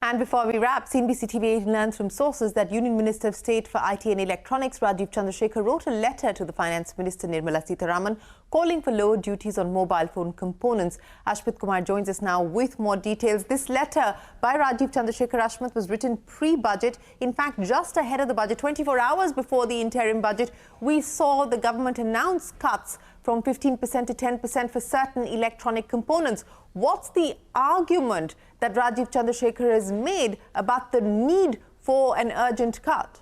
And before we wrap, CNBC TV8 learns from sources that Union Minister of State for IT and Electronics Rajeev Chandrasekhar wrote a letter to the Finance Minister Nirmala Sitharaman calling for lower duties on mobile phone components. Ashmit Kumar joins us now with more details. This letter by Rajeev Chandrasekhar Ashmit was written pre-budget. In fact, just ahead of the budget, 24 hours before the interim budget, we saw the government announce cuts from 15% to 10% for certain electronic components. What's the argument that Rajeev Chandrasekhar has made about the need for an urgent cut?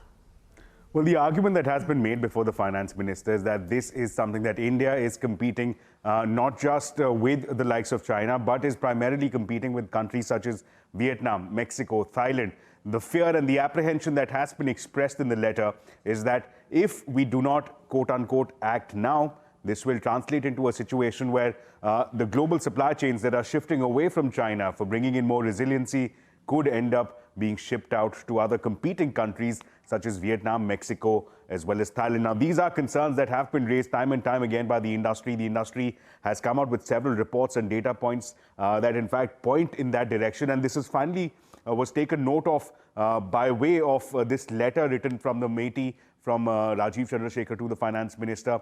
Well, the argument that has been made before the finance minister is that this is something that India is competing not just with the likes of China, but is primarily competing with countries such as Vietnam, Mexico, Thailand. The fear and the apprehension that has been expressed in the letter is that if we do not, quote-unquote, act now, this will translate into a situation where the global supply chains that are shifting away from China for bringing in more resiliency could end up being shipped out to other competing countries such as Vietnam, Mexico, as well as Thailand. Now, these are concerns that have been raised time and time again by the industry. The industry has come out with several reports and data points that, in fact, point in that direction. And this is finally was taken note of by way of this letter written from the MEITY from Rajeev Chandrasekhar to the finance minister.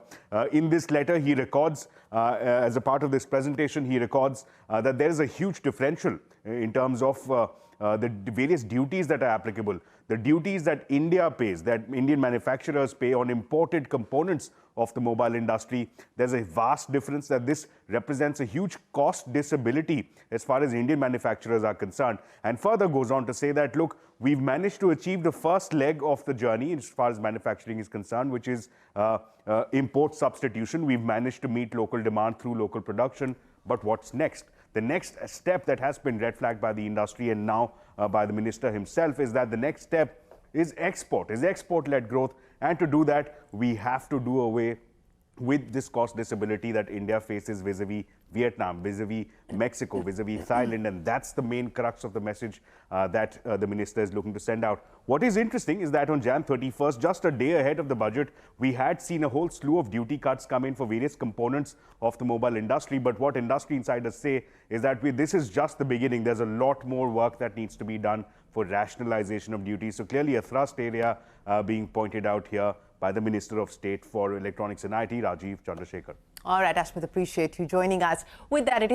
In this letter, he records, as a part of this presentation, he records that there is a huge differential in terms of the various duties that are applicable. The duties that India pays, that Indian manufacturers pay on imported components of the mobile industry. There's a vast difference that this represents a huge cost disability as far as Indian manufacturers are concerned. And further goes on to say that, look, we've managed to achieve the first leg of the journey as far as manufacturing is concerned, which is import substitution. We've managed to meet local demand through local production. But what's next? The next step that has been red flagged by the industry and now by the minister himself is that the next step is export-led growth. And to do that, we have to do away with this cost disability that India faces vis-a-vis Vietnam, vis-a-vis Mexico, vis-a-vis Thailand. And that's the main crux of the message that the minister is looking to send out. What is interesting is that on Jan 31st, just a day ahead of the budget, we had seen a whole slew of duty cuts come in for various components of the mobile industry. But what industry insiders say is that this is just the beginning. There's a lot more work that needs to be done for rationalization of duties. So clearly a thrust area being pointed out here by the Minister of State for Electronics and IT, Rajeev Chandrasekhar. All right, Ashmit, appreciate you joining us. With that, it is